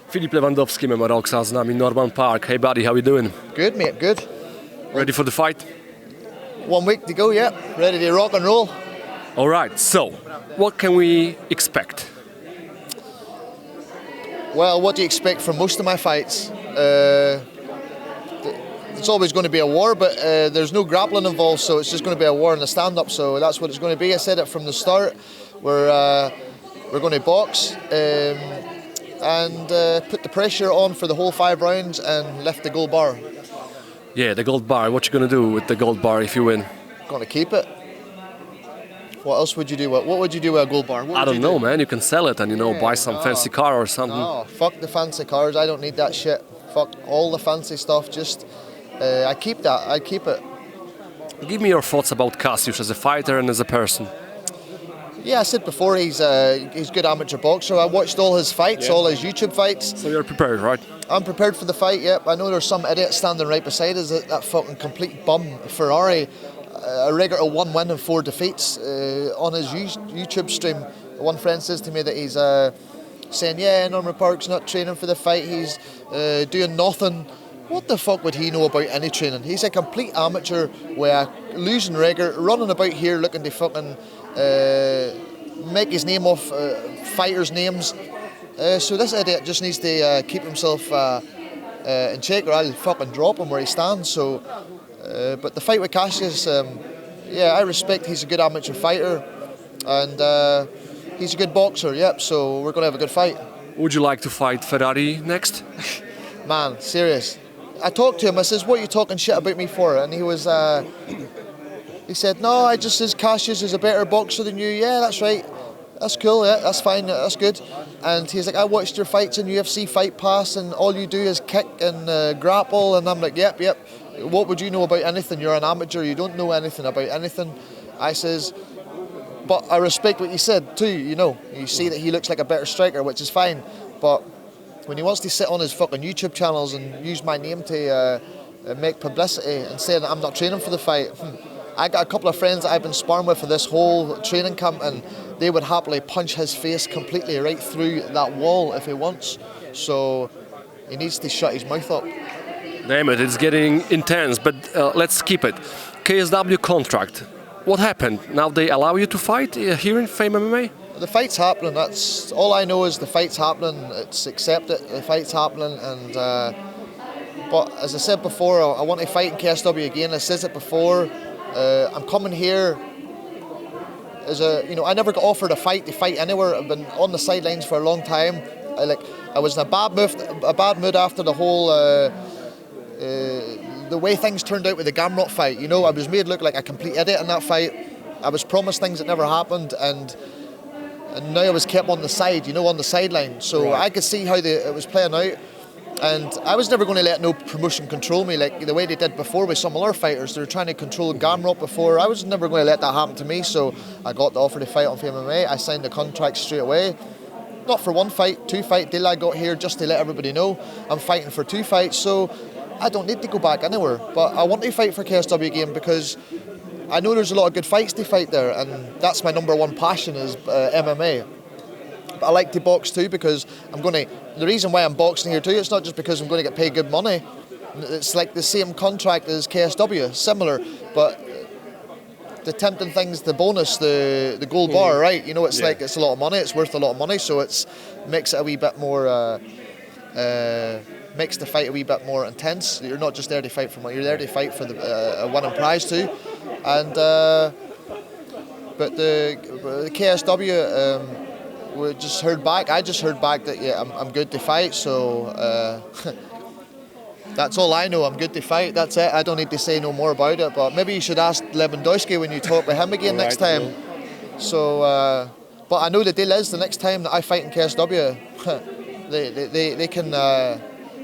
Filip Lewandowski, mimo Roxa, z nami Norman Parke. Hey buddy, how you doing? Good, mate, good. Ready for the fight? 1 week to go, yeah. Ready to rock and roll. Alright, so, what can we expect? Well, what do you expect from most of my fights? It's always going to be a war, but there's no grappling involved, so it's just going to be a war in the stand-up, so that's what it's going to be. I said it from the start. We're going to box and put the pressure on for the whole 5 rounds and lift the gold bar. Yeah, the gold bar. What you going to do with the gold bar if you win? Going to keep it. What else would you do? What would you do with a gold bar? I don't know, man. You can sell it and, buy some fancy car or something. No, fuck the fancy cars. I don't need that shit. Fuck all the fancy stuff. Just, I keep that. I keep it. Give me your thoughts about Kasjusz as a fighter and as a person. Yeah, I said before, he's a good amateur boxer. I watched all his fights, all his YouTube fights. So you're prepared, right? I'm prepared for the fight, yep. I know there's some idiot standing right beside us, that fucking complete bum, Ferrari. A regular 1 win and 4 defeats on his YouTube stream. One friend says to me that he's saying, yeah, Norman Parke's not training for the fight, he's doing nothing. What the fuck would he know about any training? He's a complete amateur with a losing record, running about here looking to fucking make his name off fighters' names. So this idiot just needs to keep himself in check, or I'll fucking drop him where he stands. So, but the fight with Kasjusz, yeah, I respect. He's a good amateur fighter, and he's a good boxer. Yep. So we're gonna have a good fight. Would you like to fight Ferrari next? Man, serious. I talked to him. I says, "What are you talking shit about me for?" And he was. He said, no, I just says Kasjusz is a better boxer than you. Yeah, that's right. That's cool, yeah, that's fine, that's good. And he's like, I watched your fights in UFC Fight Pass and all you do is kick and grapple. And I'm like, yep. What would you know about anything? You're an amateur, you don't know anything about anything. I says, but I respect what you said too, You see that he looks like a better striker, which is fine. But when he wants to sit on his fucking YouTube channels and use my name to make publicity and say that I'm not training for the fight, I got a couple of friends that I've been sparring with for this whole training camp, and they would happily punch his face completely right through that wall if he wants. So he needs to shut his mouth up. Damn it, it's getting intense, but let's keep it. KSW contract. What happened? Now they allow you to fight here in Fame MMA? The fight's happening. That's all I know is the fight's happening. It's accepted. The fight's happening, and but as I said before, I want to fight in KSW again. I said it before. I'm coming here as I never got offered a fight anywhere. I've been on the sidelines for a long time. I was in a bad mood after the whole the way things turned out with the Gamrot fight. I was made look like a complete idiot in that fight. I was promised things that never happened, and now I was kept on the side, on the sideline. So right. I could see how it was playing out. And I was never going to let no promotion control me like the way they did before with some other fighters. They were trying to control Gamrot before. I was never going to let that happen to me, so I got the offer to fight on MMA. I signed the contract straight away. Not for 1 fight, 2 fight deal I got here just to let everybody know. I'm fighting for 2 fights, so I don't need to go back anywhere. But I want to fight for KSW again because I know there's a lot of good fights to fight there, and that's my number 1 passion is MMA. But I like to box too because the reason why I'm boxing here too, it's not just because I'm going to get paid good money. It's like the same contract as KSW, similar, but the tempting thing's the bonus, the gold bar, right? It's like it's a lot of money, it's worth a lot of money, so it makes it a wee bit more, makes the fight a wee bit more intense. You're not just there to fight for money, you're there to fight for a winning prize too. And but the KSW. I just heard back that I'm good to fight, so that's all I know. I'm good to fight, that's it. I don't need to say no more about it, but maybe you should ask Lewandowski when you talk with him again next time. So but I know the deal is the next time that I fight in KSW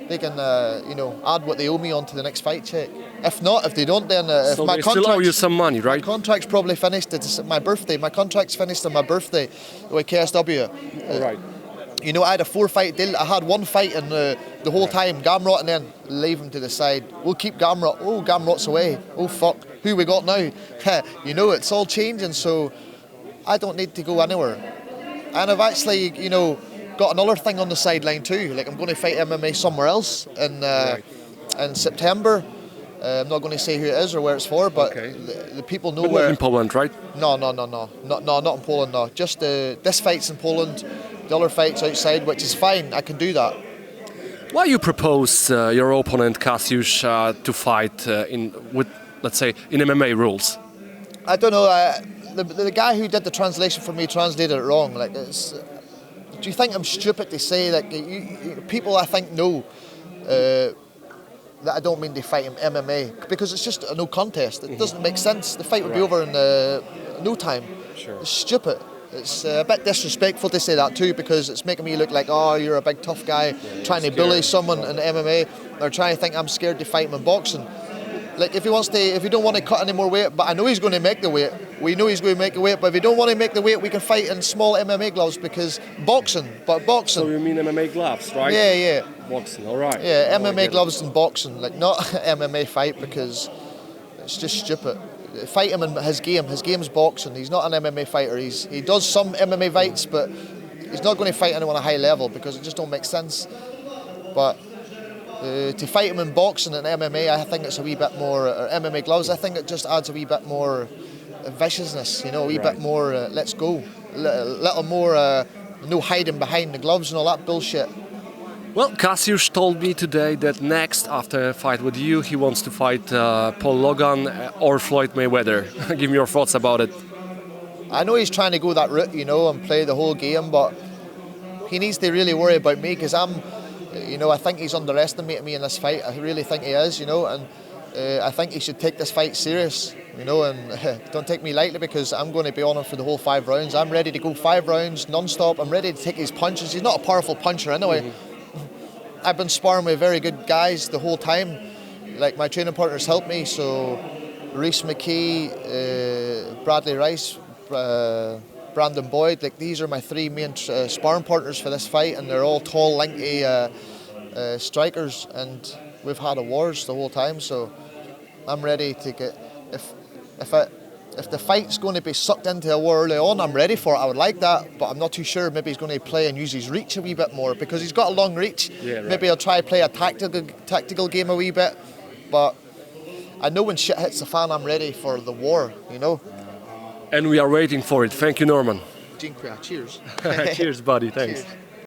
they can add what they owe me onto the next fight check. If not, if they don't, then if so my they still owe you some money, right? My contract's probably finished. It's my birthday. My contract's finished on my birthday with KSW. Right. I had a 4-fight deal. I had 1 fight in the whole time, Gamrot, and then leave him to the side. We'll keep Gamrot. Oh, Gamrot's away. Oh, fuck. Who we got now? It's all changing, so I don't need to go anywhere. And I've actually, got another thing on the sideline too. Like I'm going to fight MMA somewhere else in September. I'm not going to say who it is or where it's for, but the people know but where. Not in Poland, right? No, not in Poland. No, just this fight's in Poland. The other fight's outside, which is fine. I can do that. Why you propose your opponent Kasjusz to fight with, let's say, in MMA rules? I don't know. The guy who did the translation for me translated it wrong. Like, do you think I'm stupid to say that people I think know that I don't mean they fight in MMA because it's just a no contest. It doesn't make sense. The fight would be over in no time. Sure. It's stupid. It's a bit disrespectful to say that too because it's making me look like, oh, you're a big tough guy trying to bully someone in MMA or trying to think I'm scared to fight him in boxing. Like if he don't want to cut any more weight, but I know he's going to make the weight. We know he's going to make the weight, but if he don't want to make the weight, we can fight in small MMA gloves because boxing. So you mean MMA gloves, right? Yeah. Boxing, all right. Yeah, MMA gloves and boxing, like not MMA fight because it's just stupid. Fight him in his game. His game's boxing. He's not an MMA fighter. He does some MMA fights, but he's not going to fight anyone at a high level because it just don't make sense. But to fight him in boxing and MMA, I think it's a wee bit more. Or MMA gloves, I think it just adds a wee bit more viciousness. You know, a wee bit more. Let's go. A little more. No hiding behind the gloves and all that bullshit. Well, Kasjusz told me today that next, after a fight with you, he wants to fight Paul Logan or Floyd Mayweather. Give me your thoughts about it. I know he's trying to go that route, you know, and play the whole game, but he needs to really worry about me because I think he's underestimating me in this fight. I really think he is, you know, and I think he should take this fight serious, you know, and don't take me lightly because I'm going to be on him for the whole 5 rounds. I'm ready to go 5 rounds non-stop. I'm ready to take his punches. He's not a powerful puncher anyway. Mm-hmm. I've been sparring with very good guys the whole time. Like my training partners helped me, so Reese McKee, Bradley Rice, Brandon Boyd, like these are my 3 main sparring partners for this fight, and they're all tall, lanky strikers, and we've had wars the whole time. So I'm ready to get if the fight's going to be sucked into a war early on, I'm ready for it. I would like that, but I'm not too sure. Maybe he's going to play and use his reach a wee bit more because he's got a long reach. Yeah, right. Maybe he'll try to play a tactical game a wee bit, but I know when shit hits the fan, I'm ready for the war, you know. And we are waiting for it. Thank you, Norman. Dziękuję. Cheers. Cheers, buddy. Thanks. Cheers.